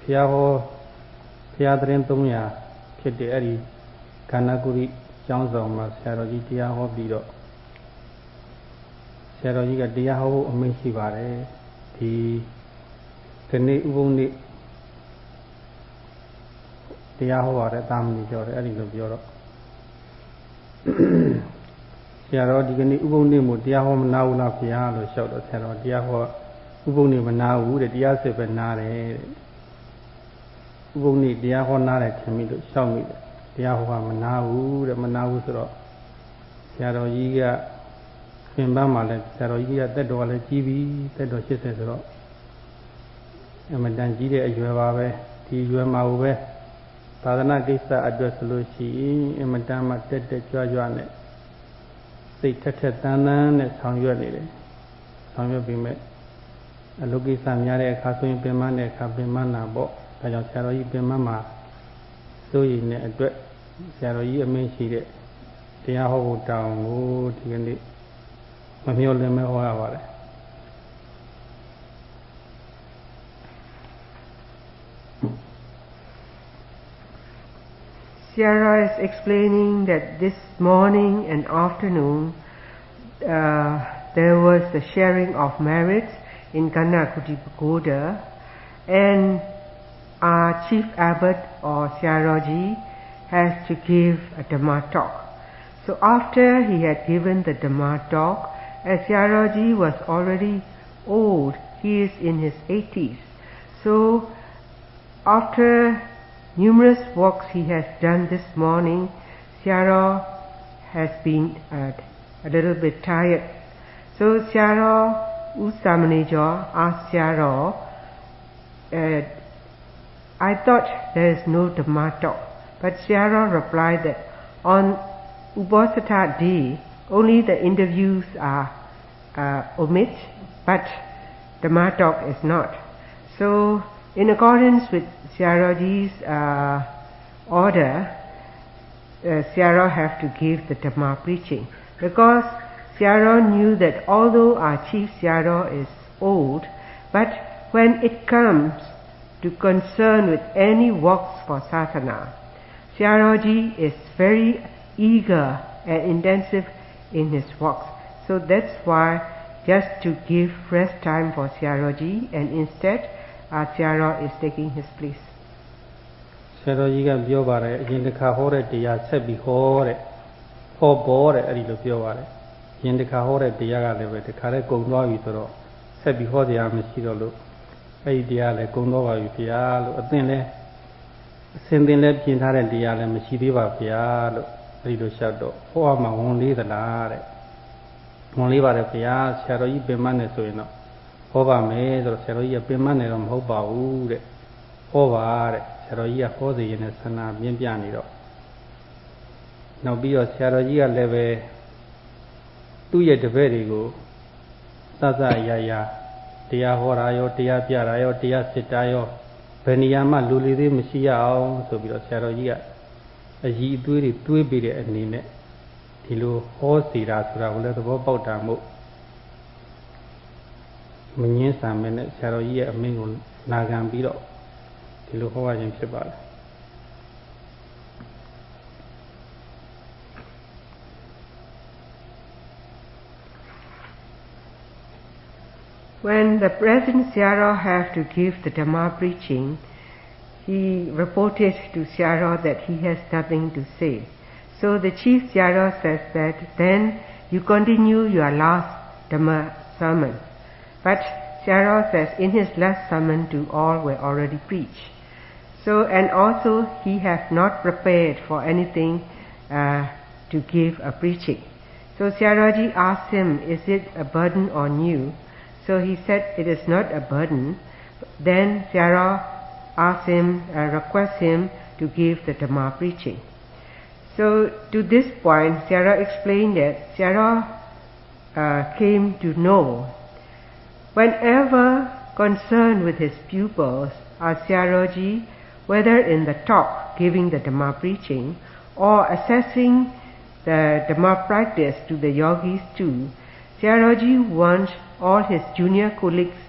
Fiaho Fiadrin Tumia, Kideri, Kanaguri, Johnson, Saroji Tiaho Bido. Sarojiga Diaho, Mishivare, the Kene Uni Tiaho are at Tamni or Edding of Europe. Siaro Digani Uni Mutiaho Naula Piano showed the Saro Diaho Uni Manau, the Diase Benare Uni Diaho Nare to me to show me Diaho Manau, the Manau Sro Siaro Yiga Pimbama, Saro Yiga, that do all the TV, that do she says Ro Amadan Gide, Juave, Tijuamawe, Tadana Gisa address Lucy, Madama Tete Joane. Say Tatana, and Song Yoni. Song will be met. A Lugi Samyare, Kasu Pimane, Kapimana, Bo, Tajan Saroi Pimama. So in a dread, Saroi, a main sheet. They are whole down, oh, Tigani. Mamiola Mehoa. Sierra is explaining that this morning and afternoon there was the sharing of merits in Kannakuti Pagoda, and our chief abbot or Siaroji has to give a Dhamma talk. So after he had given the Dhamma talk, as Siaroji was already old, he is in his 80s. So after numerous walks he has done this morning, Siaro has been a little bit tired. So Siaro Usamanejo asked Siaro, I thought there is no Dhamma talk. But Siaro replied that on Uposatha day, only the interviews are omit, but Dhamma talk is not. So in accordance with Siaroji's order, Siaro have to give the Dhamma preaching, because Siaro knew that although our chief Siaro is old, but when it comes to concern with any works for Sasana, Siaroji is very eager and intensive in his works. So that's why just to give fresh time for Siaroji, and instead Siaro is taking his place. Sarojiga Biovare, Yindika Hore, Dia Sebi Hore, Ho Bore, Arido Biovare, Yindika Hore, Diaga Leve, the Kare Gongwa Vitoro, Sebi Hode Amishiro, Ideale, Gongwa Vialo, Atene, sending let Pintare Diale, Mishiva Pialo, Rido Shadow, Hoama only the Lare, only Vare Pia, Saroi Bemane Suino. Hova me, the Seroia Pimane on Hoba Ude, Hova, Seroia Hodi in a Sana Bimpianiro. Now be a Seroia leve 2 years very go. Taza Yaya, Tia Horayo, Tia Piarayo, Tia Sitayo, Peniama Luli Messiah, so be a Seroia. A ye do it 2 billion and in it. Tilu Hosi Rasura will let the Bobotamo. When Saroia Mingle Nagambiro, Tiluhova and Shibal. When the present Siaro have to give the Dhamma preaching, he reported to Siaro that he has nothing to say. So the chief Siaro says that then you continue your last Dhamma sermon. But Siaro says in his last sermon to all were already preached. So, and also he has not prepared for anything to give a preaching. So Siaroji asked him, is it a burden on you? So he said it is not a burden. Then Siaro asked him, request him to give the Dhamma preaching. So to this point, Siaro explained that Siaro came to know whenever concerned with his pupils, Siaroji, whether in the talk, giving the Dhamma preaching, or assessing the Dhamma practice to the yogis too, Siaroji wants all his junior colleagues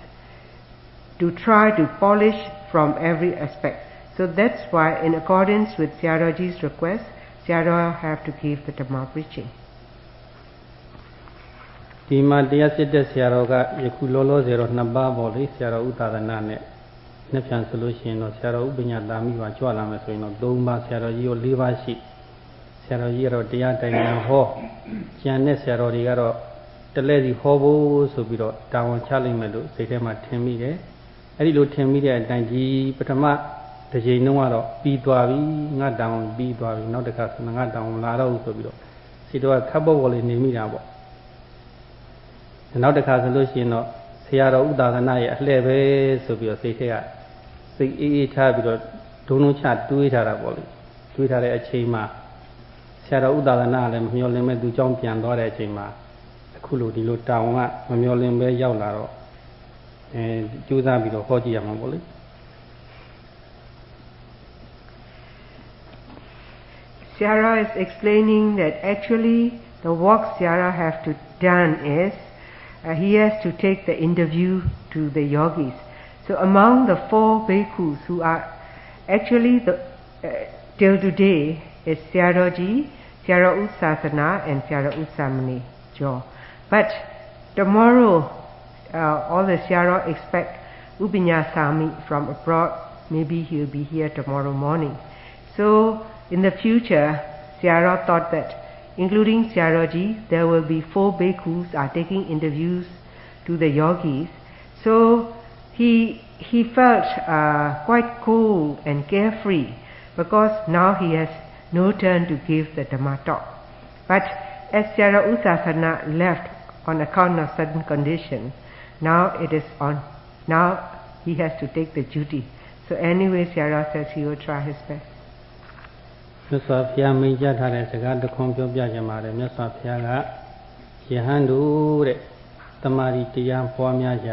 to try to polish from every aspect. So that's why, in accordance with Siaraji's request, Siara have to give the Dhamma preaching. ဒီမှာတရားစစ်တဲ့ဆရာတော်ကယခုလောလောဆယ်တော့နှစ်ပါးပေါ့လေဆရာတော်ဥသာသနာနဲ့နှစ်ပြန်ဆိုလို့ရှိရင်တော့ဆရာတော်ဥပညာသာမိပါကြွလာမယ်ဆိုရင်တော့၃ပါးဆရာတော်ကြီးရော၄ပါးရှိဆရာတော်ကြီးကတော့တရားတိုင်တိုင်ဟောကျန်တဲ့ဆရာတော်တွေကတော့တလဲစီဟောဖို့ဆိုပြီးတော့တာဝန်ချလိုက်မယ်လို့စိတ်ထဲမှာထင်မိတယ်အဲ့ဒီလိုထင်မိတဲ့အတိုင်းကြီးပထမတစ်ချိန်လုံးကတော့ပြီးသွားပြီငါတောင်ပြီးသွားပြီနောက်တစ်ခါဆိုငါတောင်လာတော့ဆိုပြီးတော့စိတ်တော်ကခပ်ပေါ်ပေါ်လေးနေမိတာပေါ့နောက်တစ်ခါဆိုလို့ရှိရင်တော့ဆရာတော်ဥသာသနာရဲ့အလှည့်ပဲဆိုပြီးတော့စိတ်ထဲကစိတ်အေးအေးထားပြီးတော့ဒုံလုံးချတွေးထားတာပေါ့လေတွေးထားတဲ့အချိန်မှာဆရာတော်ဥသာသနာလည်းမမျှော်လင့်မဲ့သူကြောင့်ပြန်သွားတဲ့အချိန်မှာအခုလိုဒီလိုတောင်းကမမျှော်လင့်ပဲရောက်လာတော့ကြိုးစားပြီးတော့ဟောကြည့်ရမှာပေါ့လေ Siara is explaining that actually the work Siara have to done is he has to take the interview to the yogis. So among the 4 bhikkhus who are actually till today is Siaraji, Siara Usasana and Siara Usamani Jo. But tomorrow all the Siara expect Upinyasami from abroad. Maybe he will be here tomorrow morning. So in the future, Siara thought that including Siaraji, there will be 4 bhikkhus are taking interviews to the yogis. So he felt quite cool and carefree because now he has no turn to give the Dhamma talk. But as Siara Usasana left on account of certain conditions, now he has to take the duty. So anyway, Siara says he will try his best. မြတ်စွာဘုရားမိန့်ကြားထားတဲ့စကားတစ်ခွန်းပြောပြကြပါတယ်မြတ်စွာဘုရားကယဟန်တို့တဲ့တမာရီတရားပွားများကြ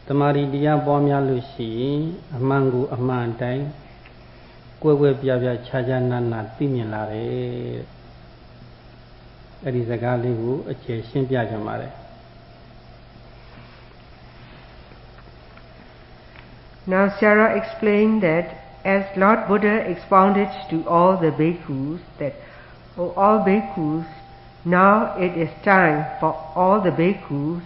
တမာရီတရားပွားများလို့ရှိရင်အမှန်ကိုအမှန်တိုင်းကွယ်ကွယ်ပြားပြားခြားခြားနာနာသိမြင်လာတယ်အဲ့ဒီစကားလေးကိုအခြေရှင်းပြကြပါတယ် Now Siara explained that as Lord Buddha expounded to all the bhikkhus that, all bhikkhus, now it is time for all the bhikkhus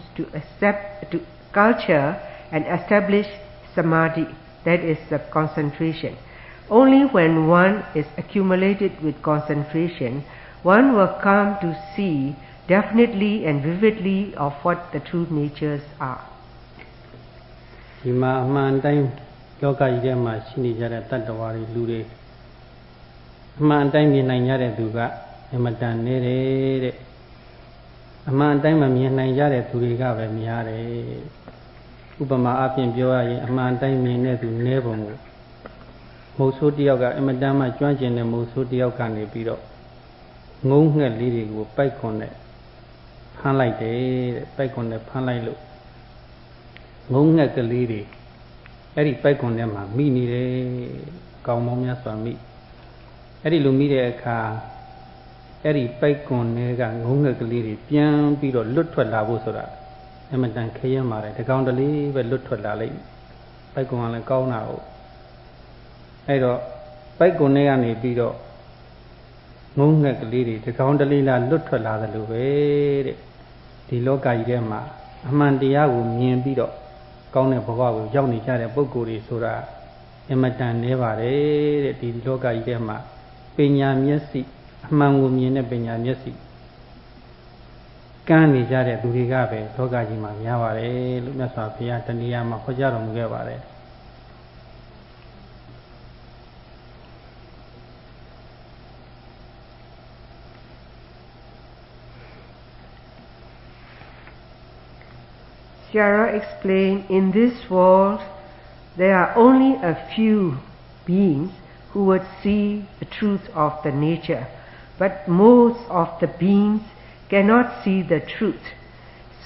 to culture and establish samadhi, that is the concentration. Only when one is accumulated with concentration, one will come to see definitely and vividly of what the true natures are. ဒီမှာအမှန်တိုင်းလောကကြီးထဲမှာရှိနေကြတဲ့တတ္တဝါတွေလူတွေအမှန်တိုင်းမြင်နိုင်ကြတဲ့သူကအမတန်နေတယ်တဲ့အမှန်တိုင်းမမြင်နိုင်ကြတဲ့သူတွေကပဲများတယ်ဥပမာအပြင်ပြောရရင်အမှန်တိုင်းမြင်တဲ့သူနည်းပုံကိုမုတ်ဆိုးတယောက်ကအမတန်မှကျွမ်းကျင်တဲ့မုတ်ဆိုးတယောက်ကနေပြီးတော့ငုံငှက်လေးတွေကိုပိုက်ခွန်နဲ့ဖမ်းလိုက်တယ်တဲ့ပိုက်ခွန်နဲ့ဖမ်းလိုက်လို့ငုံငှက်ကလေးတွေအဲ့ဒီပိုက်ခွန်ထဲမှာမိနေတယ်ကောင်းမောင်းများစွာမိအဲ့ဒီလိုမိတဲ့အခါအဲ့ဒီပိုက်ခွန်တွေကငုံငှက်ကလေးတွေပြန်ပြီးတော့လွတ်ထွက်လာဖို့ဆိုတာအမှန်တန်ခရဲမှာတယ်တကောင်တလေးပဲလွတ်ထွက်လာလိုက်ပိုက်ခွန်ကလည်းကောင်းတာဟုတ်အဲ့တော့ပိုက်ခွန်တွေကနေပြီးတော့ငုံငှက်ကလေးတွေတကောင်တလေးလားလွတ်ထွက်လာတယ်လို့ပဲတဲ့ဒီလောကကြီးထဲမှာအမှန်တရားကိုမြင်ပြီးတော့ကောင်းတဲ့ဘဝကိုရောက်နေကြတဲ့ပုဂ္ဂိုလ်တွေဆိုတာအမတန်နေပါတယ်တဲ့ဒီလောကကြီးထဲမှာပညာမျက်စိအမှန်ကိုမြင်တဲ့ပညာမျက်စိကမ်းနေကြတဲ့သူတွေကပဲလောကကြီးမှာများပါတယ်လို့မြတ်စွာဘုရားတဏှာမှာဟောကြားတော်မူခဲ့ပါတယ် Siara explained, in this world there are only a few beings who would see the truth of the nature, but most of the beings cannot see the truth.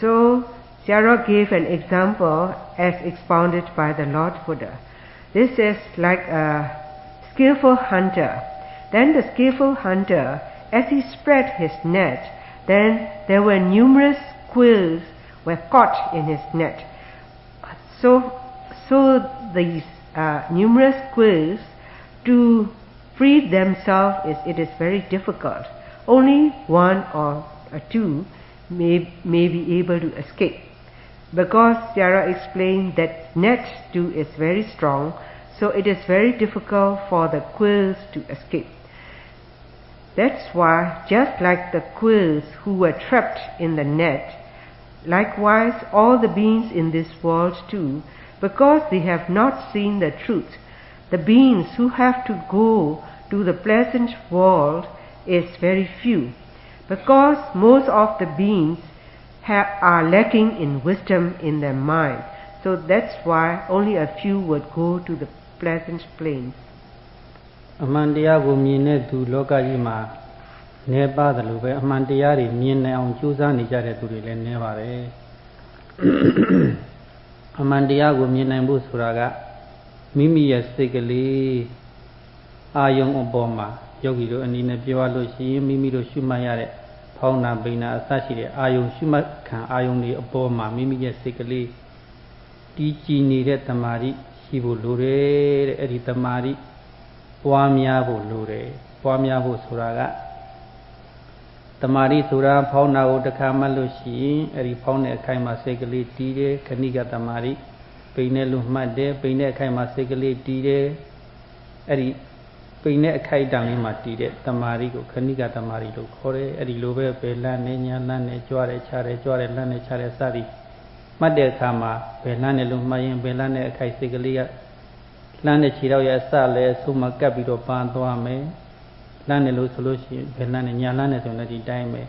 So Siara gave an example as expounded by the Lord Buddha. This is like a skillful hunter. Then the skillful hunter, as he spread his net, then there were numerous quills were caught in his net. So So these numerous quills, to free themselves, it is very difficult. Only one or two may be able to escape. Because Sayadaw explained that net too is very strong, so it is very difficult for the quills to escape. That's why, just like the quills who were trapped in the net, likewise all the beings in this world too, because they have not seen the truth, the beings who have to go to the pleasant world is very few, because most of the beings are lacking in wisdom in their mind. So that's why only a few would go to the pleasant plains. အမှန်တရားကိုမြင်တဲ့သူလောကကြီးမှာနေပါတယ်လို့ပဲအမှန်တရားတွေမြင်နိုင်အောင်ကြိုးစားနေကြတဲ့သူတွေလည်းနေပါတယ်အမှန်တရားကိုမြင်နိုင်ဖို့ဆိုတာကမိမိရဲ့စိတ်ကလေးအာယုံအပေါ်မှာယောဂီတို့အနေနဲ့ပြောရလို့ရှိရင်မိမိတို့ရှုမှတ်ရတဲ့ဖောင်းနာပိန်နာအစရှိတဲ့အာယုံရှုမှတ်ခံအာယုံတွေအပေါ်မှာမိမိရဲ့စိတ်ကလေးတည်ကြည်နေတဲ့တမာတိရှိဖို့လိုတယ်တဲ့အဲ့ဒီတမာတိပွားများဖို့လိုတယ်ပွားများဖို့ဆိုတာကတမာတိဆိုတာဖောင်းနာကိုတစ်ခါမှတ်လို့ရှိရင်အဲ့ဒီဖောင်းတဲ့အခိုင်မှာစိတ်ကလေးတည်တယ်ခဏိကတမာတိပိန်နဲ့လို့မှတ်တယ်ပိန်တဲ့အခိုင်မှာစိတ်ကလေးတည်တယ်အဲ့ဒီပိန်တဲ့အခိုက်တန်လေးမှာတည်တဲ့တမာတိကိုခဏိကတမာတိလို့ခေါ်တယ်အဲ့ဒီလိုပဲဘယ်လန်းနဲ့ညာလန်းနဲ့ကြွားတယ်ခြားတယ်ကြွားတယ်လန်းနဲ့ခြားတယ်စသည်မှတ်တဲ့အခါမှာဘယ်လန်းနဲ့လို့မှတ်ရင်ဘယ်လန်းနဲ့အခိုက်စိတ်ကလေးကလမ်းနဲ့ခြေတော့ရအစလဲဆိုမှကပ်ပြီးတော့ပန်းသွားမယ်လမ်းနဲ့လို့ဆိုလို့ရှိရင်ဘယ်လမ်းနဲ့ညာလမ်းနဲ့ဆိုရင်ဒီတိုင်းပဲ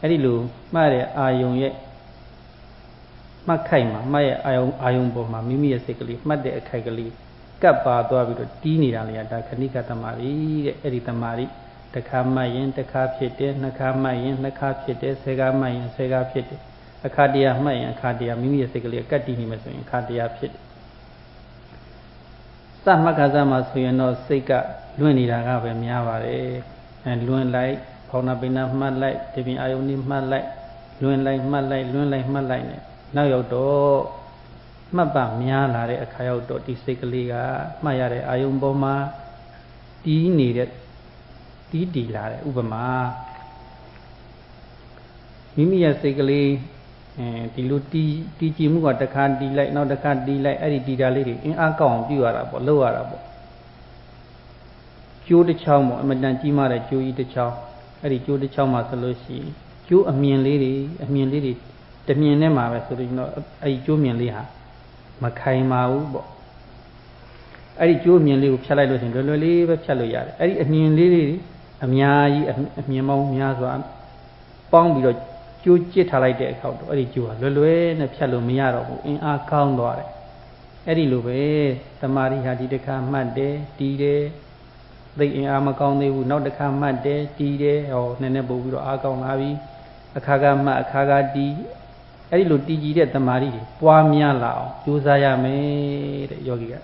အဲ့ဒီလိုမှတ်တဲ့အာယုံရဲ့မှတ်ခိုက်မှာမှတ်ရဲ့အာယုံပေါ်မှာမိမိရဲ့စိတ်ကလေးမှတ်တဲ့အခိုက်ကလေးကပ်ပါသွားပြီးတော့တီးနေတာလေဒါခဏိကတမာရီတဲ့အဲ့ဒီတမာရီတစ်ခါမှတ်ရင်တစ်ခါဖြစ်တယ်နှစ်ခါမှတ်ရင်နှစ်ခါဖြစ်တယ်ဆယ်ခါမှတ်ရင်ဆယ်ခါဖြစ်တယ်အခါတရားမှတ်ရင်အခါတရားမိမိရဲ့စိတ်ကလေးကပ်တီးနေမယ်ဆိုရင်အခါတရားဖြစ်တယ်စမကစားမှာဆိုရင်တော့စိတ်ကလွင့်နေတာကပဲများပါတယ်လွင့်လိုက်ဖောင်းနာပိနာမှတ်လိုက်ဒီပြင်အာယုန်นี่မှတ်လိုက်လွင့်လိုက်မှတ်လိုက်လွင့်လိုက်မှတ်လိုက်နဲ့နောက်ရောက်တော့မှတ်ပါများလာတဲ့အခါရောက်တော့ဒီစိတ်ကလေးကမှတ်ရတဲ့အာယုန်ပေါ်မှာတီးနေတဲ့တီးလာတဲ့ဥပမာမိမိရဲ့စိတ်ကလေးဒီလိုတီးကြည့်မှုကတစ်ခါတီးလိုက်နောက်တစ်ခါတီးလိုက်အဲ့ဒီတီးတာလေးတွေအင်းအားကောင်းအောင်ပြုရတာပေါ့လုပ်ရတာပေါ့ကျိုးတစ်ချောင်းပေါ့အမတန်ကြီးမားတဲ့ကျိုးကြီးတစ်ချောင်းအဲ့ဒီကျိုးတစ်ချောင်းမှာဆိုလို့ရှိရင်ကျိုးအမြင်လေးတွေတမြင်နဲ့မှာပဲဆိုလို့တော့အဲ့ဒီကျိုးမြင်လေးဟာမခိုင်ပါဘူးပေါ့အဲ့ဒီကျိုးမြင်လေးကိုဖြတ်လိုက်လို့ရှိရင်လွယ်လွယ်လေးပဲဖြတ်လို့ရတယ်အဲ့ဒီအမြင်လေးတွေအများကြီးအမြင်ပေါင်းများစွာပေါင်းပြီးတော့ကျိုးကြစ်ထားလိုက်တဲ့အခါတော့အဲ့ဒီကျိုးဟာလွယ်နဲ့ဖြတ်လို့မရတော့ဘူးအင်းအားကောင်းသွားတယ်အဲ့ဒီလိုပဲတမာရီဟာဒီတစ်ခါမှတ်တယ်တီးတယ်သိအင်းအားမကောင်းသေးဘူးနောက်တစ်ခါမှတ်တယ်တီးတယ်ဟောနည်းနည်းပို့ပြီးတော့အားကောင်းလာပြီအခါကမှတ်အခါကတီးအဲ့ဒီလိုတီးကြည့်တဲ့တမာရီတွေပွားများလာအောင်ကြိုးစားရမယ်တဲ့ယောဂီက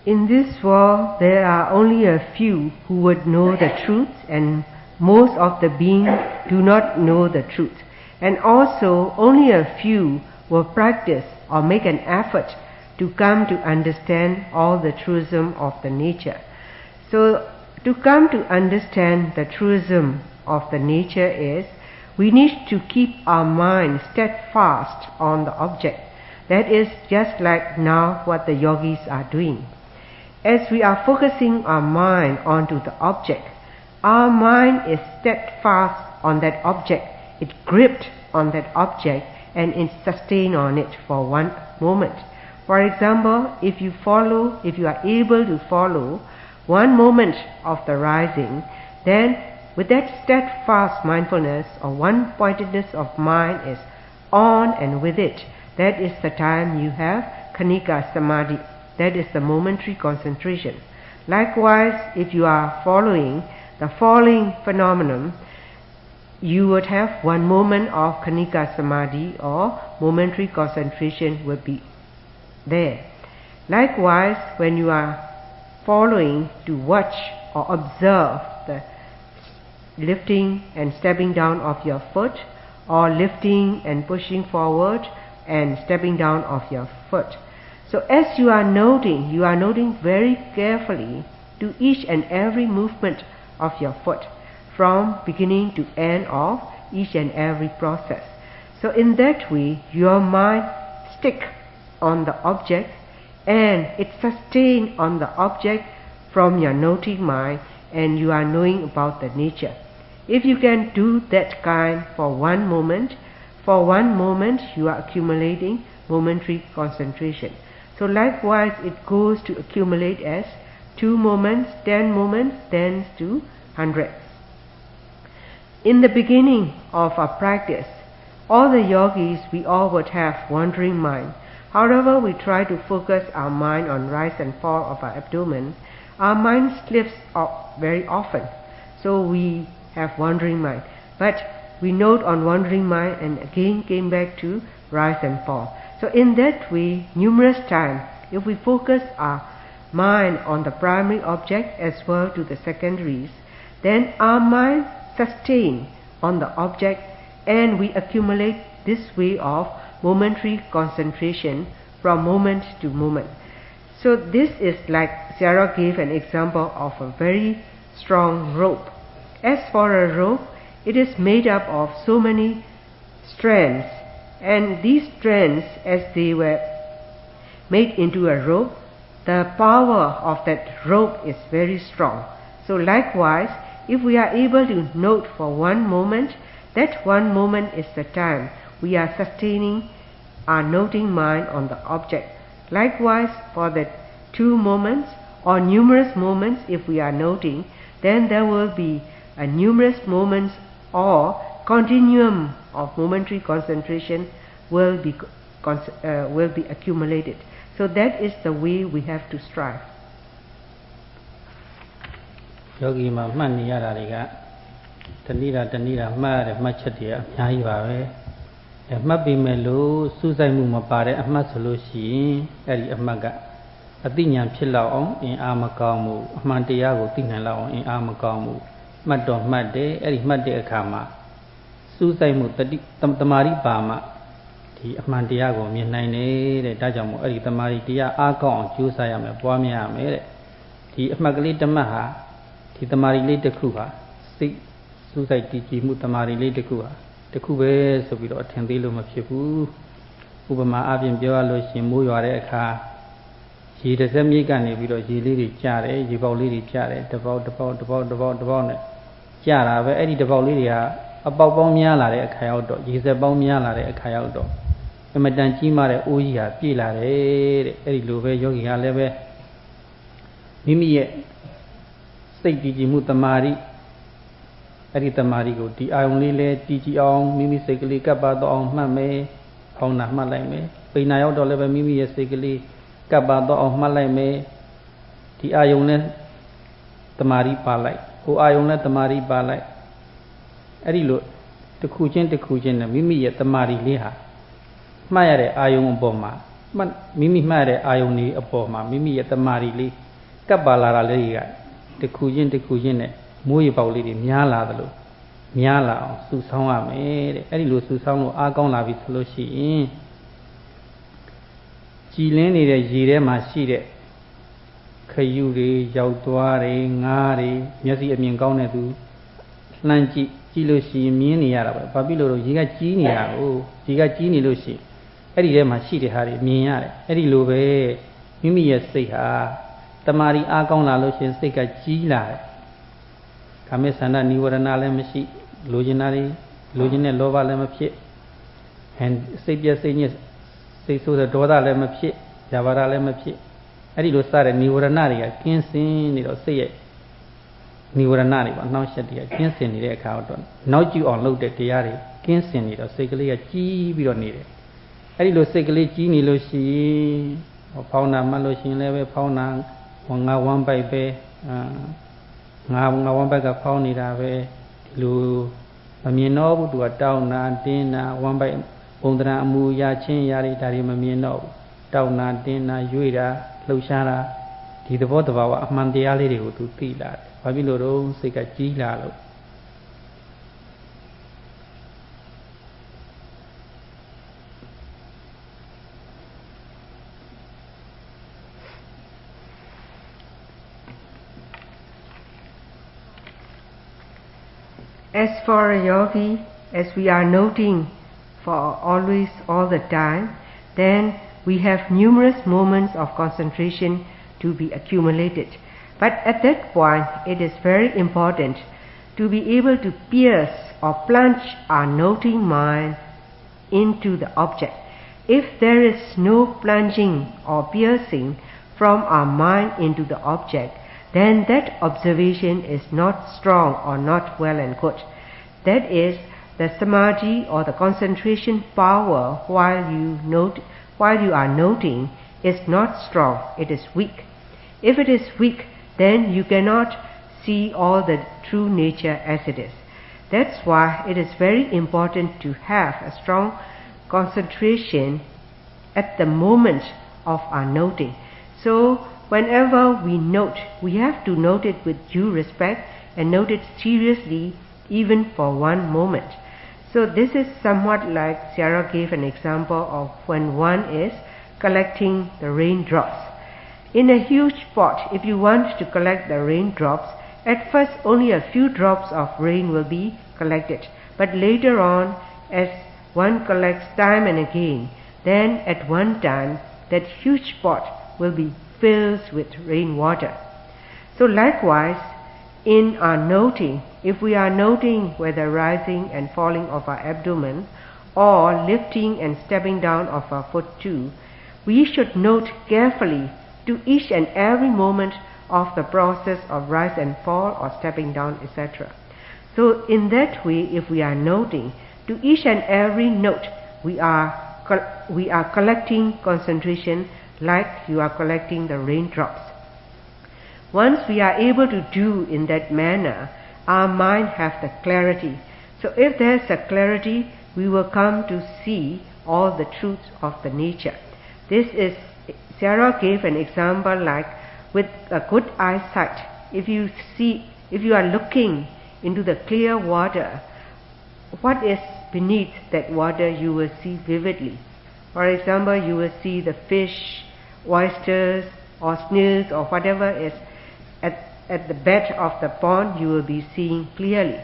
In this world, there are only a few who would know the truth, and most of the beings do not know the truth. And also, only a few will practice or make an effort to come to understand all the truism of the nature. So, to come to understand the truism of the nature is, we need to keep our mind steadfast on the object. That is just like now what the yogis are doing. As we are focusing our mind onto the object, our mind is steadfast on that object. It gripped on that object and it sustained on it for one moment. For example, if you are able to follow one moment of the rising, then with that steadfast mindfulness or one-pointedness of mind is on and with it, that is the time you have Khanika Samadhi. That is the momentary concentration. Likewise, if you are following the falling phenomenon, you would have one moment of Khanika Samadhi or momentary concentration would be there. Likewise, when you are following to watch or observe the lifting and stepping down of your foot, or lifting and pushing forward and stepping down of your foot. So as you are noting very carefully to each and every movement of your foot, from beginning to end of each and every process. So in that way, your mind stick on the object and it sustains on the object from your noting mind, and you are knowing about the nature. If you can do that kind for one moment you are accumulating momentary concentration. So likewise it goes to accumulate as 2 moments, 10 moments, tens to hundreds. In the beginning of our practice, all the yogis, we all would have wandering mind. However, we try to focus our mind on rise and fall of our abdomen. Our mind slips up very often, so we have wandering mind. But we note on wandering mind and again came back to rise and fall. So in that way, numerous times, if we focus our mind on the primary object as well to the secondaries, then our mind sustain on the object and we accumulate this way of momentary concentration from moment to moment. So this is like Sayadaw gave an example of a very strong rope. As for a rope, it is made up of so many strands, and these strands, as they were made into a rope, the power of that rope is very strong. So likewise, if we are able to note for one moment, that one moment is the time we are sustaining our noting mind on the object. Likewise, for the 2 moments or numerous moments if we are noting, then there will be a numerous moments or continuum of momentary concentration will be accumulated. So that is the way we have to strive. Yogi ma man ni yaraတွေကတနည်းမှတ်ရတဲ့မှတ်ချက်တွေအများကြီးပါပဲမှတ်ပြီးမဲ့လို့စူးစိုက်မှုမပါတဲ့အမှတ်ဆိုလို့ရှိရင်အဲ့ဒီအမှတ်ကအသိဉာဏ်ဖြစ်လောက်အောင်အင်အားမကောင်းဘူးအမှန်တရားကိုသိနိုင်လောက်အောင်အင်အားမကောင်းဘူးမှတ်တော့မှတ်တယ်အဲ့ဒီမှတ်တဲ့အခါမှာစူးစိုက်မှုတမာရီပါမှဒီအမှန်တရားကိုမြင်နိုင်တယ်တဲ့ဒါကြောင့်မို့အဲ့ဒီတမာရီတရားအားကောင်းအောင်ကြိုးစားရမယ်ပွားများရမယ်တဲ့ဒီအမှတ်ကလေးတစ်မှတ်ဟာဒီတမာရီလေးတစ်ခုဟာစိတ်စူးစိုက်တည်ကြည်မှုတမာရီလေးတစ်ခုဟာတစ်ခုပဲဆိုပြီးတော့အထင်သေးလို့မဖြစ်ဘူးဥပမာအပြင်ပြောရလို့ရှင်မိုးရွာတဲ့အခါရေတစ်စက်မြိတ်ကနေပြီးတော့ရေလေးတွေကျတယ်ရေပေါက်လေးတွေကျတယ်တပေါက်နဲ့ကျတာပဲအဲ့ဒီတပေါက်လေးတွေကအပေါက်ပေါင်းများလာတဲ့အခါရောက်တော့ရေစက်ပေါင်းများလာတဲ့အခါရောက်တော့အမတန်ကြီးမားတဲ့အိုးကြီးဟာပြည့်လာတယ်တဲ့အဲ့ဒီလိုပဲယောဂီကလည်းပဲမိမိရဲ့စိတ်တည်ကြည်မှုတမာရီအဲ့ဒီတမာရီကိုဒီအာယုံလေးလဲတည်ကြည်အောင်မိမိစိတ်ကလေးကပ်ပါတော့အောင်မှတ်မယ်ဖောင်းတာမှတ်လိုက်မယ်ပိန်နာရောက်တော့လည်းပဲမိမိရဲ့စိတ်ကလေးကပ်ပါတော့အောင်မှတ်လိုက်မယ်ဒီအာယုံနဲ့တမာရီပါလိုက်ဟိုအာယုံနဲ့တမာရီပါလိုက်အဲ့ဒီလိုတစ်ခုချင်းနဲ့မိမိရဲ့တမာရီလေးဟာမှတ်ရတဲ့အာယုံအပေါ်မှာမိမိမှတ်ရတဲ့အာယုံလေးအပေါ်မှာမိမိရဲ့တမာရီလေးကပ်ပါလာတာလေးကတစ်ခုချင်းနဲ့မိုးရေပေါက်လေးတွေများလာသလိုများလာအောင်စုဆောင်းရမယ်တဲ့အဲ့ဒီလိုစုဆောင်းလို့အားကောင်းလာပြီဆိုလို့ရှိရင်ကြည်လင်းနေတဲ့ရေထဲမှာရှိတဲ့ခရုတွေရောက်သွားတွေငါးတွေမျက်စိအမြင်ကောင်းတဲ့သူလှမ်းကြည့်လို့ရှိရင်မြင်နေရတာပဲဘာဖြစ်လို့ရေကကြီးနေတာကိုရေကကြီးနေလို့ရှိရင်အဲ့ဒီထဲမှာရှိတဲ့ဟာတွေမြင်ရတယ်အဲ့ဒီလိုပဲမိမိရဲ့စိတ်ဟာတမာရီအားကောင်းလာလို့ရှိရင်စိတ်ကကြီးလာတယ်ကာမေသန္တာနိဝရဏလည်းမရှိလိုချင်တဲ့လောဘလည်းမဖြစ်စိတ်ပြည့်စိတ်ညစ်စိတ်ဆိုးတဲ့ဒေါသလည်းမဖြစ်ဇာဝရလည်းမဖြစ်အဲ့ဒီလိုစတဲ့နိဝရဏတွေကကင်းစင်နေတော့စိတ်ရဲ့နိဝရဏတွေပေါ့နှောင့်ယှက်တွေကကင်းစင်နေတဲ့အခါတော့နောက်ကျအောင်လုပ်တဲ့တရားတွေကင်းစင်နေတော့စိတ်ကလေးကကြီးပြီးတော့နေတယ်အဲ့ဒီလိုစိတ်ကလေးကြီးနေလို့ရှိရင်ဖောင်းတာမှတ်လို့ရှိရင်လည်းပဲဖောင်းတာငါဝမ်းပိုက်ပဲငါဝမ်းပိုက်ကဖောင်းနေတာပဲဒီလိုမမြင်တော့ဘူးသူကတောင်းတာတင်းတာဝမ်းပိုက်ပုံသဏ္ဍာန်အမူအရာချင်းရာတွေဒါတွေမမြင်တော့ဘူးတောင်းတာတင်းတာရွေ့တာ လှုပ်ရှားတာဒီသဘောတဘာဝအမှန်တရားလေးတွေကိုသူသိလာတယ်။ဘာဖြစ်လို့တော့စိတ်ကကြီးလာလို့ As for a yogi, as we are noting for always all the time, then we have numerous moments of concentration to be accumulated. But at that point, it is very important to be able to pierce or plunge our noting mind into the object. If there is no plunging or piercing from our mind into the object, then that observation is not strong or not well and good. That is, the samadhi or the concentration power while you are noting is not strong, it is weak. If it is weak, then you cannot see all the true nature as it is. That's why it is very important to have a strong concentration at the moment of our noting. So whenever we note, we have to note it with due respect and note it seriously even for one moment. So this is somewhat like Sarah gave an example of when one is collecting the raindrops. In a huge pot, if you want to collect the raindrops, at first only a few drops of rain will be collected. But later on, as one collects time and again, then at one time that huge pot will be filled with rainwater. So likewise, in our noting, if we are noting whether rising and falling of our abdomen or lifting and stepping down of our foot too, we should note carefully to each and every moment of the process of rise and fall or stepping down, etc. So in that way, if we are noting, to each and every note we are collecting concentration like you are collecting the raindrops. Once we are able to do in that manner, our mind has the clarity. So if there's a clarity, we will come to see all the truths of the nature. This is, Sarah gave an example like with a good eyesight. If you are looking into the clear water, what is beneath that water you will see vividly. For example, you will see the fish, oysters or snails or whatever is at the bed of the pond, you will be seeing clearly.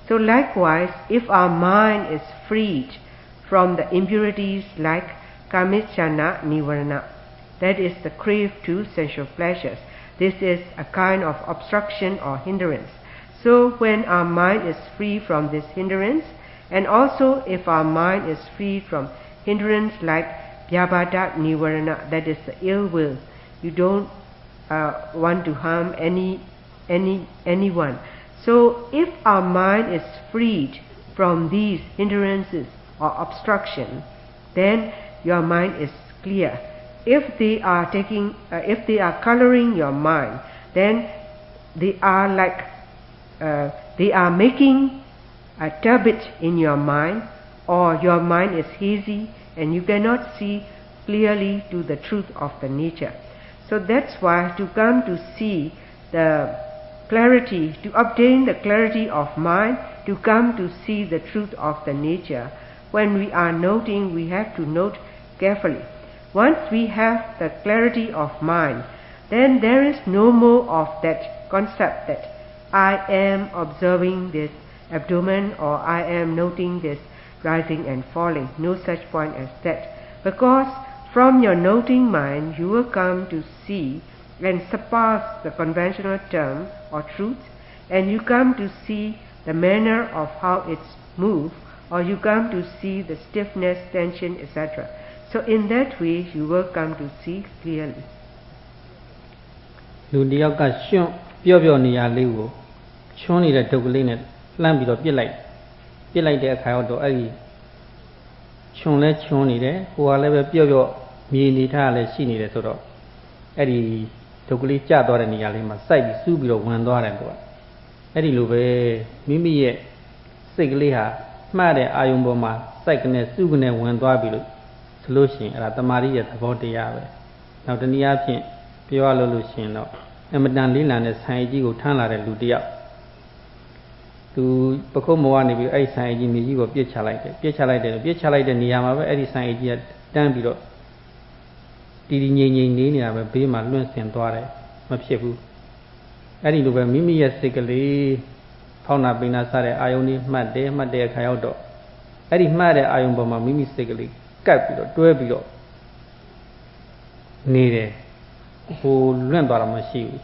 So likewise, if our mind is freed from the impurities like kamicchana nivarana, that is the crave to sensual pleasures, this is a kind of obstruction or hindrance. So when our mind is free from this hindrance, and also if our mind is free from hindrance like vyabhata nivarana, that is the ill will, you don't want to harm anyone. So if our mind is freed from these hindrances or obstruction, then your mind is clear. If they are coloring your mind, then they are making a turbid in your mind, or your mind is hazy and you cannot see clearly to the truth of the nature. So that's why to come to see the clarity, to obtain the clarity of mind, to come to see the truth of the nature, when we are noting, we have to note carefully. Once we have the clarity of mind, then there is no more of that concept that I am observing this abdomen or I am noting this rising and falling. No such point as that. Because from your noting mind, you will come to see and surpass the conventional term or truth, and you come to see the manner of how it's moved, or you come to see the stiffness, tension, etc. So in that way, you will come to see clearly. လူတယောက်ကရှွန့်ပြော့နေရလေးကိုချွန်းနေတဲ့ဒုတ်ကလေးနဲ့လှမ်းပြီးတော့ပြစ်လိုက်တဲ့အခါတော့အဲ့ဒီချွန်းလဲချွန်းနေတယ်ဟိုကလည်းပဲပြော့မြေနေထားလည်းရှိနေတယ်ဆိုတော့အဲ့ဒီဒုတ်ကလေးကျသွားတဲ့နေရာလေးမှာစိုက်ပြီးစူးပြီးတော့ဝင်သွားတယ်ကွာအဲ့ဒီလိုပဲမိမိရဲ့စိတ်ကလေးဟာမှတ်တဲ့အာယုံပေါ်မှာစိုက်ကနေစူးကနေဝင်သွားပြီလို့ဆိုလို့ရှိရင်အဲ့ဒါတမာရီရဲ့သဘောတရားပဲနောက်တနည်းအားဖြင့် ပြောရလို့ရှင်တော့အမတန်လေးလံတဲ့ဆိုင်ကြီးကိုထမ်းလာတဲ့လူတယောက်သူပခုတ်မောကနေပြီးအဲ့ဆိုင်ကြီးမြေကြီးကိုပြစ်ချလိုက်တယ်ပြစ်ချလိုက်တဲ့နေရာမှာပဲအဲ့ဒီဆိုင်ကြီးကတန်းပြီးတော့တီတီငိမ့်ငိမ့်နေနေတာပဲဘေးမှာလွင့်စင်သွားတယ်မဖြစ်ဘူးအဲ့ဒီလိုပဲမိမိရဲ့စိတ်ကလေးဖောင်းနာပိနာစတဲ့အာယုန်ကြီးမှတ်တဲ့အခါရောက်တော့အဲ့ဒီမှတ်တဲ့အာယုန်ပေါ်မှာမိမိစိတ်ကလေးကပ်ပြီးတော့တွဲပြီးတော့နေတယ်ဟိုလွင့်သွားတာမရှိဘူး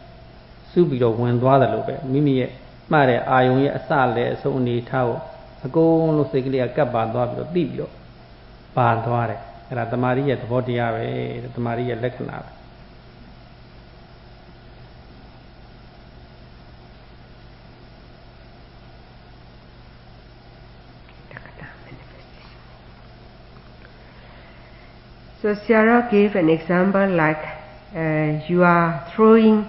စုပြီးတော့ဝင်သွားတယ်လို့ပဲမိမိရဲ့မှတ်တဲ့အာယုံရဲ့အစလည်းအဆုံးအနေထားကိုအကုန်လုံးစိတ်ကလေးကကပ်ပါသွားပြီးတော့သိပြီးတော့ပါသွားတယ်အဲ့ဒါတမာရီရဲ့သဘောတရားပဲတမာရီရဲ့လက္ခဏာပဲSo Sarah gave an example like you are throwing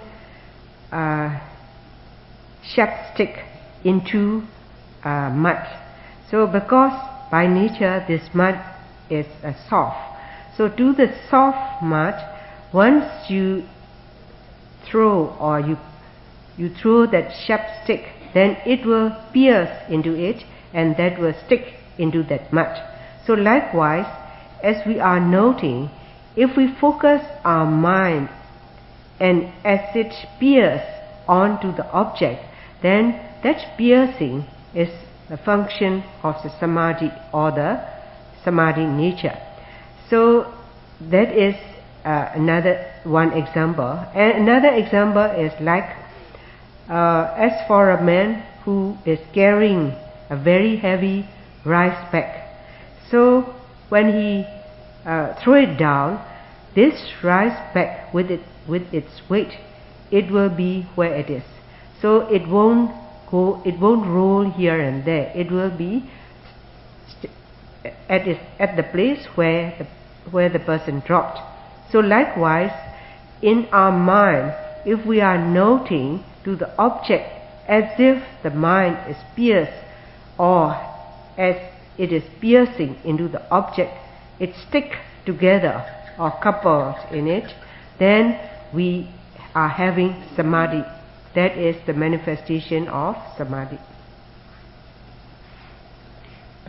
chapstick into mud. So because by nature this mud is soft. So to the soft mud, once you throw or you throw that chapstick, then it will pierce into it and that will stick into that mud. So likewise, as we are noting, if we focus our mind and as it pierces onto the object, then that piercing is the function of the samadhi or the samadhi nature. So that is another one example. And another example is like as for a man who is carrying a very heavy rice bag. So when he throw it down, this rice bag with its weight, it will be where it is. So it won't roll here and there. It will be at the place where the person dropped. So likewise, in our mind, if we are noting to the object as if the mind is pierced or as it is piercing into the object, it stick together or coupled in it, then we are having samadhi. That is the manifestation of samadhi.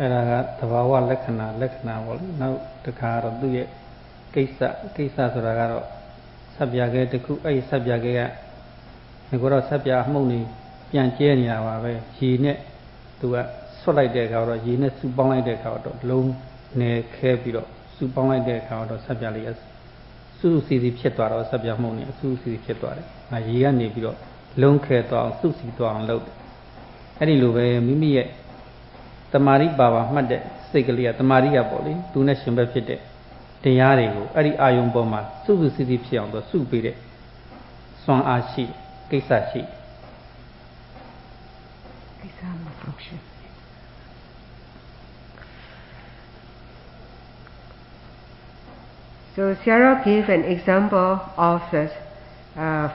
အဲ့ဒါကသဘာဝလက္ခဏာပေါ့လေနောက်တစ်ခါတော့သူ့ရဲ့ကိစ္စဆိုတာကတော့ဆက်ပြခဲတစ်ခုအဲ့ဒီဆက်ပြခဲကငါကတော့ဆက်ပြအမှုန့်နေပြန်ကျဲနေတာပါပဲရေနဲ့သူကဆွတ်လိုက်တဲ့အခါတော့ရေနဲ့စူပေါင်းလိုက်တဲ့အခါတော့လုံးနယ်ခဲပြီးတော့စူပေါင်းလိုက်တဲ့အခါတော့ဆက်ပြလေးစူးစီစီဖြစ်သွားတော့ဆက်ပြမှုန့်နေအစူးစီစီဖြစ်သွားတယ်။ငါရေကနေပြီးတော့လုံးခဲသွားအောင်စူးစီသွားအောင်လုပ်တယ်။အဲ့ဒီလိုပဲမိမိရဲ့တမာရိပါပါမှတ်တဲ့စိတ်ကလေးကတမာရိကပေါ့လေသူနဲ့ရှင်ဘက်ဖြစ်တဲ့တရားတွေကိုအဲ့ဒီအာယုံပေါ်မှာစူးစီစီဖြစ်အောင်တော့စုပေးတဲ့စွမ်းအားရှိကိစ္စရှိ function. So Sarah gave an example of the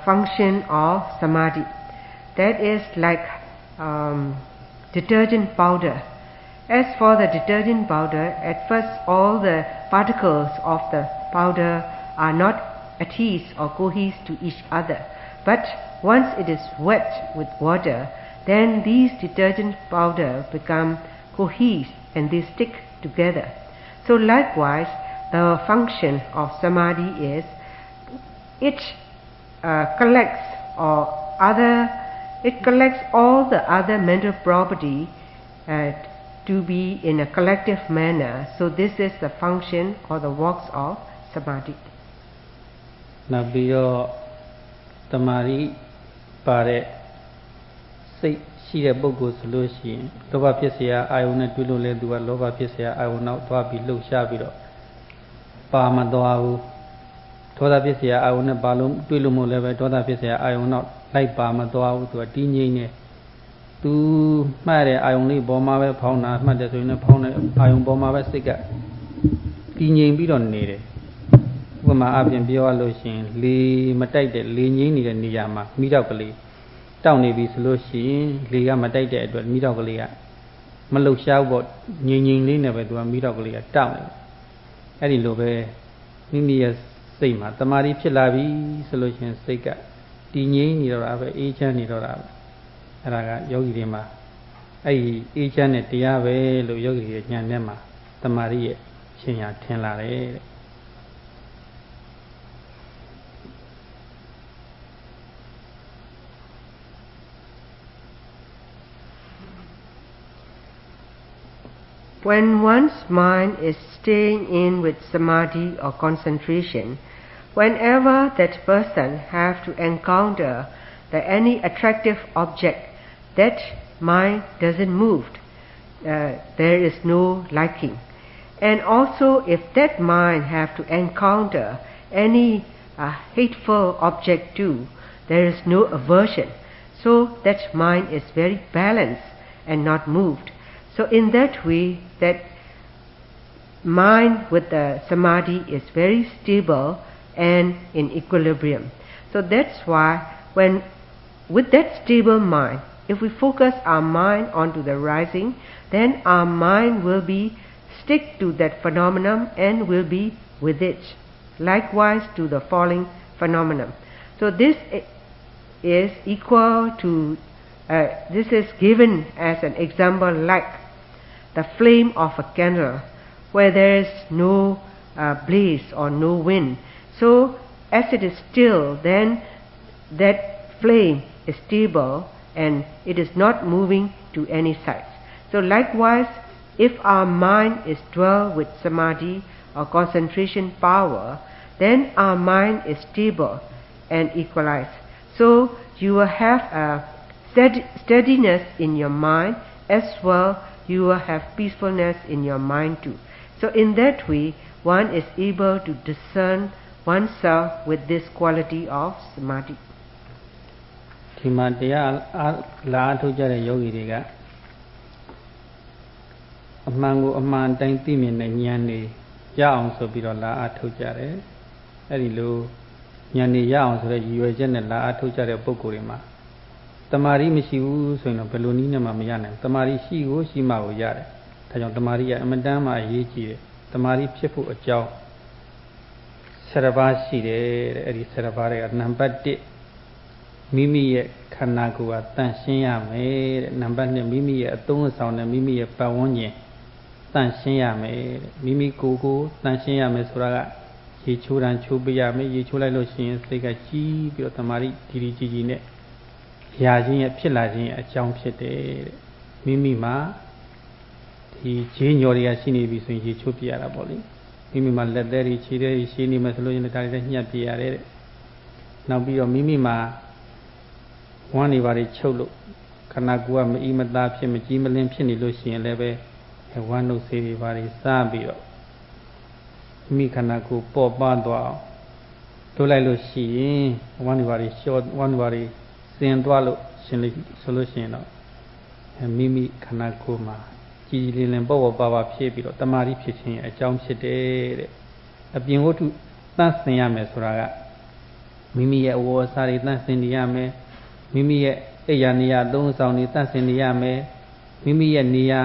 function of samadhi. That is like detergent powder. As for the detergent powder, at first all the particles of the powder are not adhesed or cohesed to each other. But once it is wet with water, then these detergent powder become cohesed and they stick together. So likewise, the function of samadhi is it collects all the other mental property to be in a collective manner. So this is the function or the works of samadhi. နောက်ပြီးတော့တမာရီပါတဲ့စိတ်ရှိတဲ့ပုဂ္ဂိုလ်ဆိုလို့ရှိရင်လောဘဖြစ်เสียအာယုန်နဲ့တွေ့လို့လဲသူကလောဘဖြစ်เสียအာယုန်နောက်သွားပြီးလှုပ်ရှားပြီးတော့ပါမသွားဘူးဒေါသဖြစ်เสียအာယုန်နဲ့ပါလို့တွေ့လို့မို့လဲပဲဒေါသဖြစ်เสียအာယုန်နောက်လိုက်ပါမသွားဘူးသူကတည်ငြိမ်နေသူမှတ်တဲ့အာယုန်လေးပေါ်မှာပဲဖောင်းတာမှတ်တယ်ဆိုရင်လည်းဖောင်းတဲ့အာယုန်ပေါ်မှာပဲစိတ်ကတည်ငြိမ်ပြီးတော့နေတယ်ဥပမာအပြင်ပြောရလို့ရှိရင်လေမတိုက်တဲ့လေငြိမ်းနေတဲ့နေရာမှာမိတော့ကလေးတောက်နေပြီဆိုလို့ရှိရင်လေကမတိုက်တဲ့အတွက်မိတော့ကလေးကမလှုပ်ရှားဘူးပေါ့ငြိမ်ငြိမ်လေးနဲ့ပဲသူကမိတော့ကလေးကတောက်နေအဲ့ဒီလိုပဲမိမိရဲ့စိ စိတ်မှာတမာရီဖြစ်လာပြီဆိုလို့ရှိရင်စိတ်ကတည်ငြိမ်နေတော့တာပဲအေးချမ်းနေတော့တာပဲအဲ့ဒါကယောဂီတွေမှာအဲ့ဒီအေးချမ်းတဲ့တရားပဲလို့ယောဂီရဲ့ဉာဏ်နဲ့မှာတမာရီရဲ့ရှင်ညာထင်လာတယ်တဲ့ When one's mind is staying in with samadhi or concentration, whenever that person have to encounter any attractive object, that mind doesn't move. There is no liking. And also if that mind have to encounter any hateful object too, there is no aversion. So that mind is very balanced and not moved. So in that way, that mind with the samadhi is very stable and in equilibrium. So that's why when with that stable mind, if we focus our mind onto the rising, then our mind will be stick to that phenomenon and will be with it. Likewise to the falling phenomenon. So this is equal to, this is given as an example like the flame of a candle where there is no blaze or no wind. So as it is still, then that flame is stable and it is not moving to any sides. So likewise, if our mind is dwell with samadhi or concentration power, then our mind is stable and equalized. So you will have a steadiness in your mind, as well you will have peacefulness in your mind too. So in that way, one is able to discern oneself with this quality of samadhi. ဒီမှာတရားလာအထုတ်ကြတဲ့ယောဂီတွေကအမှန်ကိုအမှန်တိုင်းသိမြင်တဲ့ဉာဏ်တွေရအောင်ဆိုပြီးတော့လာအထုတ်ကြတယ်အဲ့ဒီလိုဉာဏ်တွေရအောင်ဆိုတဲ့ရည်ရွယ်ချက်နဲ့လာအထုတ်ကြတဲ့ပုဂ္ဂိုလ်တွေမှာတမာရီမရှိဘူးဆိုရင်တော့ဘယ်လိုနည်းနဲ့မှမရနိုင်ဘူးတမာရီရှိကိုရှိမှကိုရတယ်ဒါကြောင့်တမာရီကအမတန်မှအရေးကြီးတယ်တမာရီဖြစ်ဖို့အကြောင်း7ပါးရှိတယ်တဲ့အဲ့ဒီ7ပါးတွေကနံပါတ်1မိမိရဲ့ခန္ဓာကိုယ်ကတန့်ရှင်းရမယ်တဲ့နံပါတ်2မိမိရဲ့အသုံးအဆောင်နဲ့မိမိရဲ့ပတ်ဝန်းကျင်တန့်ရှင်းရမယ်တဲ့မိမိကိုယ်ကိုတန့်ရှင်းရမယ်ဆိုတာကရေချိုးတန်းချိုးပေးရမယ်ရေချိုးလိုက်လို့ရှိရင်စိတ်ကကြီးပြီးတော့တမာရီဒီကြီးနဲ့ရာချင်းရဲ့ဖြစ်လာခြင်းရဲ့အကြောင်းဖြစ်တယ်တဲ့မိမိမှာဒီခြေညော်တွေကရှိနေပြီဆိုရင်ရေချိုးပြရတာပေါ့လေမိမိမှာလက်သေးတွေခြေသေးတွေရှိနေမယ်ဆိုလို့ရင်ဒါတွေလည်းညှပ်ပြရတယ်တဲ့နောက်ပြီးတော့မိမိမှာဝမ်းနေပါတွေချုပ်လို့ခန္ဓာကိုယ်ကမအီမသားဖြစ်မကြီးမလင်းဖြစ်နေလို့ရှိရင်လည်းပဲဝမ်းနှုတ်ဆေးတွေပါတွေစားပြီးတော့မိခန္ဓာကိုယ်ပေါ်ပါသွားအောင်တို့လိုက်လို့ရှိရင်ဝမ်းနေပါတွေရှော့ဝမ်းနေပါတွေစင်သွားလို့ရှင်လို့ဆိုလို့ရှိရင်တော့မိမိခန္ဓာကိုယ်မှာကြည်ကြည်လင်လင်ပေါ့ပါဖြစ်ပြီးတော့တမာရီဖြစ်ခြင်းအကြောင်းဖြစ်တယ်တဲ့အပြင်ဝတ္ထုသန့်စင်ရမယ်ဆိုတာကမိမိရဲ့အဝတ်အစားတွေသန့်စင်နေရမယ်မိမိရဲ့အိယာနေရာသုံးဆောင်တွေသန့်စင်နေရမယ်မိမိရဲ့နေရာ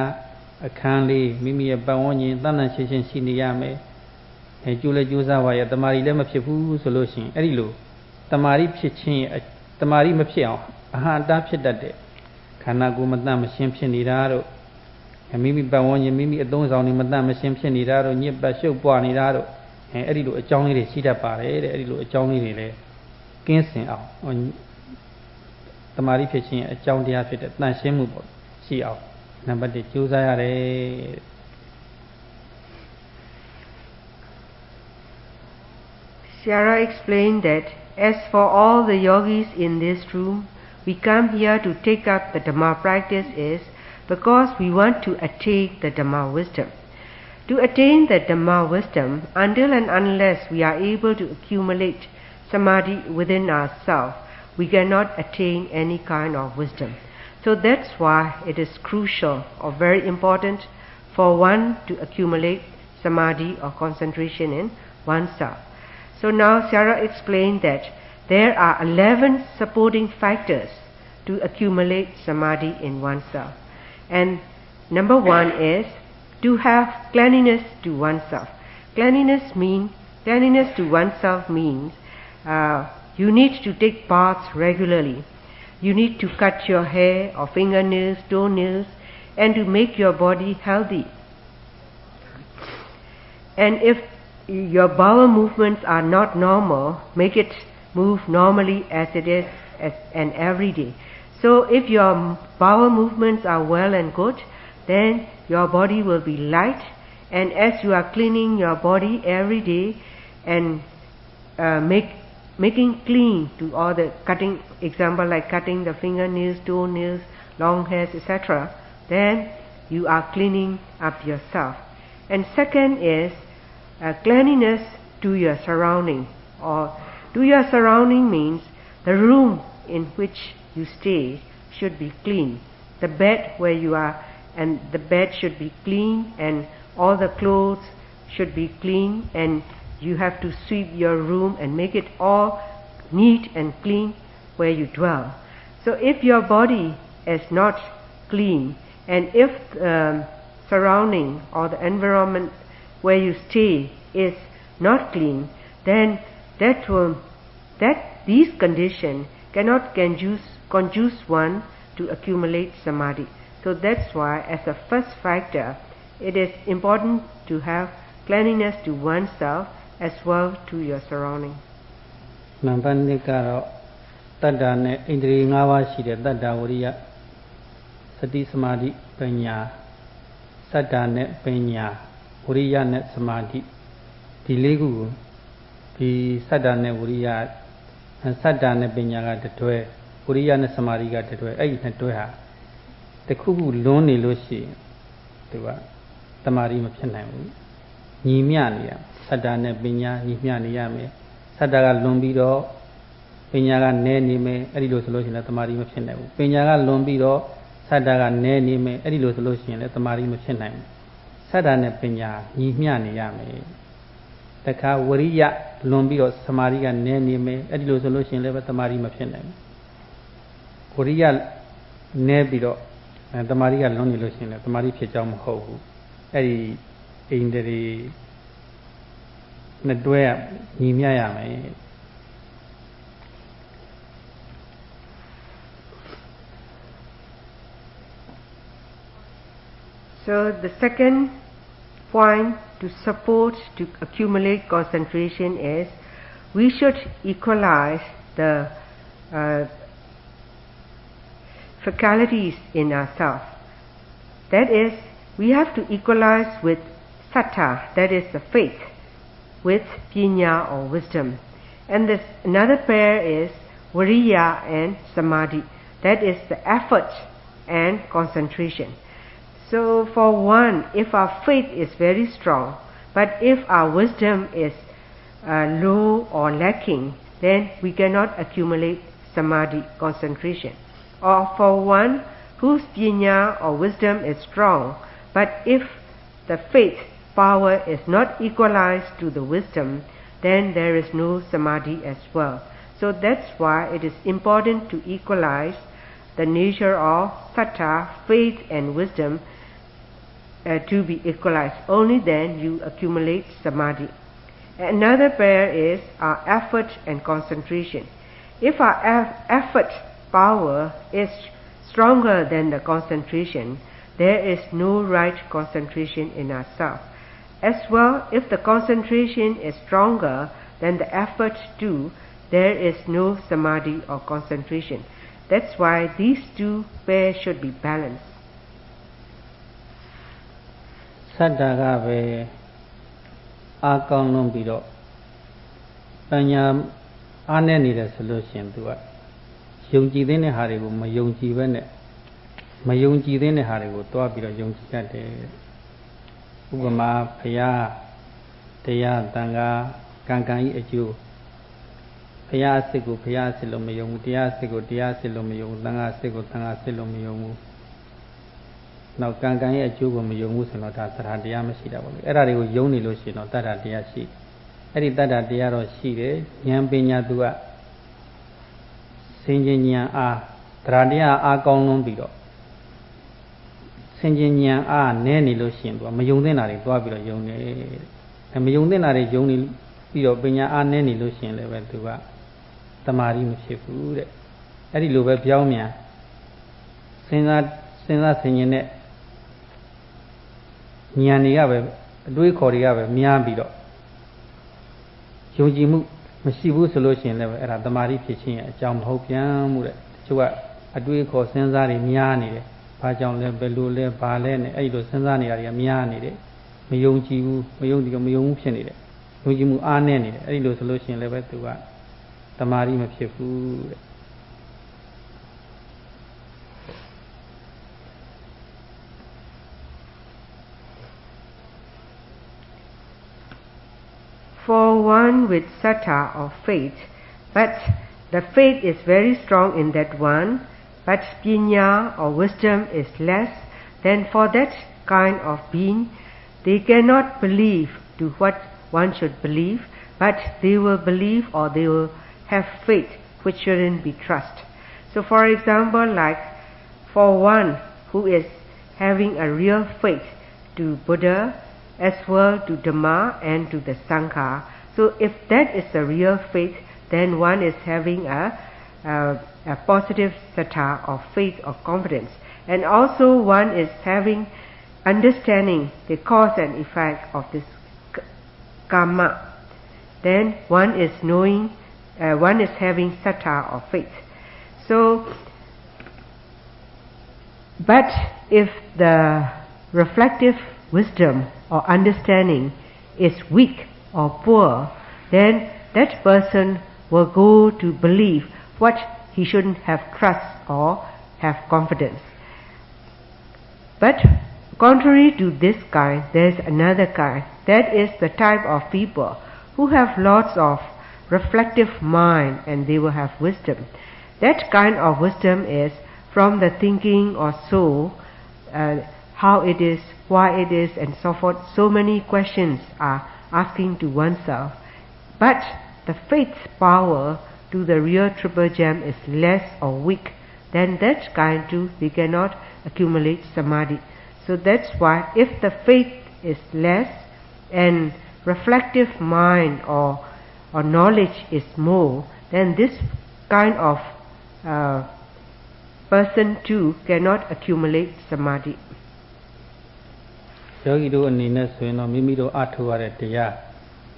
အခန်းလေးမိမိရဲ့ပတ်ဝန်းကျင်သန့်သန့်ရှင်းရှင်းရှိနေရမယ်ကျိုးလဲကျိုးစားပါရဲ့တမာရီလည်းမဖြစ်ဘူးဆိုလို့ရှိရင်အဲ့ဒီလိုတမာရီဖြစ်ခြင်းတမာရီမဖြစ်အောင်အဟံတားဖြစ်တတ်တဲ့ခန္ဓာကိုယ်မတန့်မရှင်းဖြစ်နေတာတို့မိမိပတ်ဝန်းကျင်မိမိအသုံးဆောင်တွေမတန့်မရှင်းဖြစ်နေတာတို့ညစ်ပတ်ရှုပ်ပွားနေတာတို့အဲ့ဒီလိုအကြောင်းလေးတွေရှိတတ်ပါတယ်တဲ့အဲ့ဒီလိုအကြောင်းလေးတွေလည်းကင်းစင်အောင်တမာရီဖြစ်ခြင်းအကြောင်းတရားဖြစ်တဲ့တန့်ရှင်းမှုပေါ့ရှိအောင်နံပါတ်1ကြိုးစားရတယ်တဲ့ Shara explained that as for all the yogis in this room, we come here to take up the Dhamma practice is because we want to attain the Dhamma wisdom. To attain the Dhamma wisdom, until and unless we are able to accumulate samadhi within ourselves, we cannot attain any kind of wisdom. So that's why it is crucial or very important for one to accumulate samadhi or concentration in oneself. So now Sarah explained that there are 11 supporting factors to accumulate samadhi in oneself. And number 1 is to have cleanliness to oneself. Cleanliness means Cleanliness to oneself means you need to take baths regularly. You need to cut your hair or fingernails, toenails, and to make your body healthy. And if your bowel movements are not normal, make it move normally as it is and every day. So if your bowel movements are well and good, then your body will be light, and as you are cleaning your body every day and making clean to all the cutting, example like cutting the fingernails, toenails, long hairs, etc., then you are cleaning up yourself. And second is cleanliness to your surrounding. Or to your surrounding means the room in which you stay should be clean. The bed where you are, and the bed should be clean, and all the clothes should be clean, and you have to sweep your room and make it all neat and clean where you dwell. So if your body is not clean, and if surrounding or the environment where you stay is not clean, then these conditions cannot conduce one to accumulate samadhi. So that's why, as a first factor, it is important to have cleanliness to oneself as well to your surrounding. Number 2 ကတော့တတ္တာနဲ့ဣန္ဒြေ5ပါးရှိတဲ့တတ္တာဝရိယစတိသမာဓိပညာစတ္တာနဲ့ပညာဝရိယနဲ့သမာဓိဒီလေးခုကိုဒီစတ္တာနဲ့ဝရိယစတ္တာနဲ့ပညာကတတွဲဝရိယနဲ့သမာဓိကတတွဲအဲ့ဒီနှစ်တွဲဟာတစ်ခုခုလွန်းနေလို့ရှိရင်သူကသမာဓိမဖြစ်နိုင်ဘူးညီမျှနေရစတ္တာနဲ့ပညာညီမျှနေရမယ်စတ္တာကလွန်ပြီးတော့ပညာကနည်းနေမယ်အဲ့ဒီလိုဆိုလို့ရှိရင်လည်းသမာဓိမဖြစ်နိုင်ဘူးပညာကလွန်ပြီးတော့စတ္တာကနည်းနေမယ်အဲ့ဒီလိုဆိုလို့ရှိရင်လည်းသမာဓိမဖြစ်နိုင်ဘူးစတ္တာနဲ့ပညာညီမျှနေရမယ်တခါဝရိယလွန်ပြီးတော့သမာဓိကနည်းနေမယ်အဲ့ဒီလိုဆိုလို့ရှိရင်လည်းသမာဓိမဖြစ်နိုင်ဘူးဝရိယနည်းပြီးတော့သမာဓိကလွန်နေလို့ရှိရင်လည်းသမာဓိဖြစ်ကြောင်းမဟုတ်ဘူးအဲ့ဒီဣန္ဒြေနှစ်တွဲညီမျှရမယ် So the second point to support, to accumulate concentration is we should equalize the faculties in ourselves. That is, we have to equalize with sattva, that is the faith, with pinya or wisdom. And this another pair is viriya and samadhi, that is the effort and concentration. So for one, if our faith is very strong, but if our wisdom is low or lacking, then we cannot accumulate samadhi, concentration. Or for one whose pinya or wisdom is strong, but if the faith power is not equalized to the wisdom, then there is no samadhi as well. So that's why it is important to equalize the nature of sattva, faith and wisdom to be equalized. Only then you accumulate samadhi. Another pair is our effort and concentration. If our effort power is stronger than the concentration, there is no right concentration in ourselves. As well, if the concentration is stronger than the effort too, there is no samadhi or concentration. That's why these two pairs should be balanced. စတ္တာကပဲအာကောင်းလုံးပြီးတော့ပညာအားနဲ့နေတယ်ဆိုလို့ရှိရင်သူကယုံကြည်တဲ့ဟာတွေကိုမယုံကြည်ဘဲနဲ့မယုံကြည်တဲ့ဟာတွေကိုတွားပြီးတော့ယုံကြည်တတ်တယ်ဥပမာဘုရားတရားတန်ခါကံကံဤအကျိုးဘုရားအစစ်ကိုဘုရားအစစ်လို့မယုံဘူးတရားအစစ်ကိုတရားအစစ်လို့မယုံဘူးသံဃာအစစ်ကိုသံဃာအစစ်လို့မယုံဘူးနောက်ကံကံရဲ့အကျိုးကိုမယုံဘူးဆိုတော့ဒါသရတရားမရှိတာပေါ့လေအဲ့ဒါတွေကိုယုံနေလို့ရှိရင်တော့တတ္တတရားရှိအဲ့ဒီတတ္တတရားတော့ရှိတယ်ဉာဏ်ပညာသူကစင်ကြင်ဉာဏ်အားသရတရားအားကောင်းလွန်းပြီးတော့စင်ကြင်ဉာဏ်အားနည်းနေလို့ရှိရင်သူကမယုံသင့်တာတွေတွားပြီးတော့ယုံတယ်မယုံသင့်တာတွေယုံနေ ပြီးတော့ပညာအားနည်းနေလို့ရှိရင်လည်းပဲသူကတမာရီမဖြစ်ဘူးတဲ့အဲ့ဒီလိုပဲပြောင်းမြန်စဉ်းစားဆင်ခြင်တဲ့ဉာဏ်တွေကပဲအတွေးခေါ်တွေကပဲများပြီးတော့ယုံကြည်မှုမရှိဘူးဆိုလို့ရှိရင်လည်းအဲ့ဒါတမာရီဖြစ်ခြင်းရဲ့အကြောင်းမဟုတ်ပြန်မှုတဲ့တချို့ကအတွေးခေါ်စဉ်းစားတွေများနေတယ်ဘာကြောင့်လဲဘယ်လိုလဲဘာလဲနဲ့အဲ့ဒီလိုစဉ်းစားနေရတွေကများနေတယ်မယုံကြည်ဘူးမယုံဘူးဖြစ်နေတယ်ယုံကြည်မှုအားနည်းနေတယ်အဲ့ဒီလိုဆိုလို့ရှိရင်လည်းပဲသူကတမာရီမဖြစ်ဘူးတဲ့ For one with sattha or faith, but the faith is very strong in that one, but pinya or wisdom is less, then for that kind of being, they cannot believe to what one should believe, but they will believe or they will have faith which shouldn't be trust. So for example, like for one who is having a real faith to Buddha, as well to Dhamma and to the Sangha. So if that is the real faith, then one is having a positive sattha or faith or confidence. And also one is having understanding the cause and effect of this karma. Then one is knowing, one is having sattha or faith. So, but if the reflective wisdom or understanding is weak or poor, then that person will go to believe what he shouldn't have trust or have confidence. But contrary to this kind, there is another kind. That is the type of people who have lots of reflective mind and they will have wisdom. That kind of wisdom is from the thinking or soul, how it is, why it is, and so forth. So many questions are asking to oneself. But the faith's power to the real triple gem is less or weak. Then that kind too, they cannot accumulate samadhi. So that's why if the faith is less and reflective mind or knowledge is more, then this kind of person too cannot accumulate samadhi. ယောဂီတို့အနေနဲ့ဆိုရင်တော့မိမိတို့အထောက်ရတဲ့တရား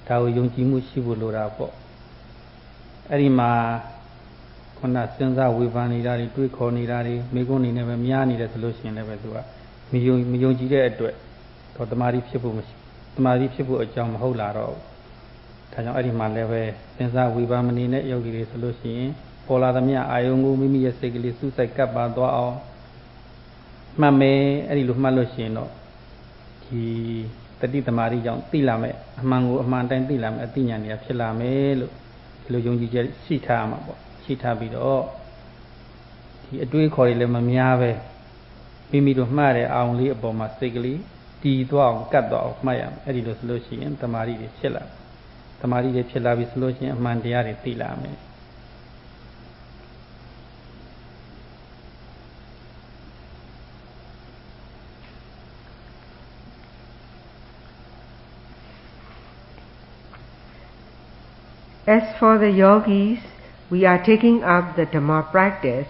ဒါကိုယုံကြည်မှုရှိဖို့လိုတာပေါ့အဲ့ဒီမှာခုနစဉ်းစားဝေဖန်နေတာတွေတွေးခေါ်နေတာတွေမိကုန်းနေနဲ့ပဲများနေတယ်ဆိုလို့ရှိရင်လည်းပဲသူကမယုံကြည်တဲ့အတွက်တော့တမာရီဖြစ်ဖို့မရှိတမာရီဖြစ်ဖို့အကြောင်းမဟုတ်လာတော့ဒါကြောင့်အဲ့ဒီမှာလည်းပဲစဉ်းစားဝေဖန်မနေတဲ့ယောဂီတွေဆိုလို့ရှိရင်ပေါ်လာသမျှအာယုံကိုမိမိရဲ့စိတ်ကလေးစူးစိုက်ကပ်ပါသွားအောင်မှတ်မယ်အဲ့ဒီလိုမှတ်လို့ရှိရင်တော့ဒီတတိသမารိကြောင့်သိလာမယ်အမှန်ကိုအမှန်တိုင်းသိလာမယ်အသိဉာဏ်တွေကဖြစ်လာမယ်လို့ဒီလိုယုံကြည်ချက်ရှိထားမှာပေါ့ရှိထားပြီးတော့ဒီအတွေးခေါ်တွေလည်းမများပဲမိမိတို့မှားတဲ့အာရုံလေးအပေါ်မှာစိတ်ကလေးတည်သွားအောင်ကတ်သွားအောင်မှတ်ရမယ်အဲ့ဒီလိုဆိုလို့ရှိရင်တမာရီတွေဖြစ်လာတမာရီတွေဖြစ်လာပြီဆိုလို့ရှိရင်အမှန်တရားတွေသိလာမယ်As for the yogis, we are taking up the Dhamma practice.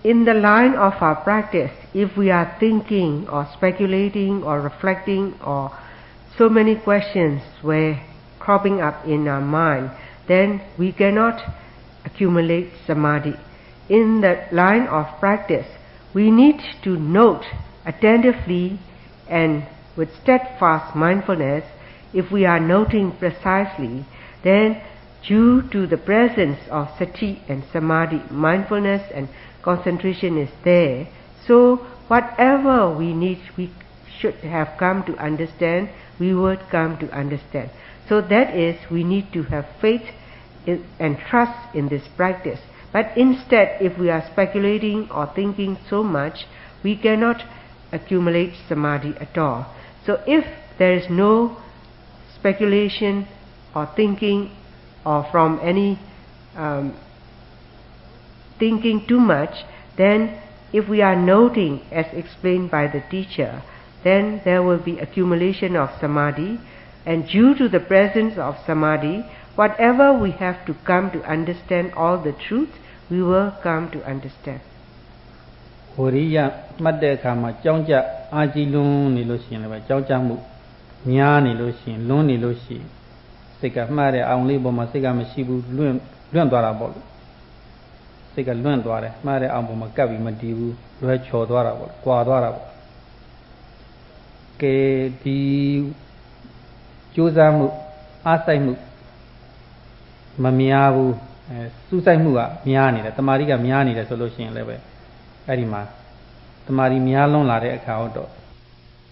In the line of our practice, if we are thinking or speculating or reflecting or so many questions were cropping up in our mind, then we cannot accumulate samadhi. In the line of practice, we need to note attentively and with steadfast mindfulness. If we are noting precisely, then due to the presence of sati and samadhi, mindfulness and concentration is there. So whatever we need, we should have come to understand, we would come to understand. So that is, we need to have faith and trust in this practice. But instead, if we are speculating or thinking so much, we cannot accumulate samadhi at all. So if there is no speculation or thinking or from any thinking too much, then if we are noting as explained by the teacher, then there will be accumulation of samadhi And due to the presence of samadhi, whatever we have to come to understand all the truth, we will come to understand. ဟိုရိယမှတ်တဲ့အခါမှာကြောင်းကြအာကြီးလွန်းနေလို့ရှိရင်လည်းကြောင်းကြမှုများနေလို့ရှိရင်လွန်းနေလို့ရှိရင်စိတ်ကမှားတဲ့အောင်လေးပေါ်မှာစိတ်ကမရှိဘူးလွန့်သွားတာပေါ့လို့စိတ်ကလွန့်သွားတယ်မှားတဲ့အောင်ပေါ်မှာကပ်ပြီးမတည်ဘူးလွဲချော်သွားတာပေါ့ကွာသွားတာပေါ့ကဲဒီကြိုးစားမှုအားစိုက်မှုမများဘူးစူးစိုက်မှုကများနေတယ်တမာရီကများနေတယ်ဆိုလို့ရှိရင်လည်းပဲအဲ့ဒီမှာတမာရီများလွန်းလာတဲ့အခါတော့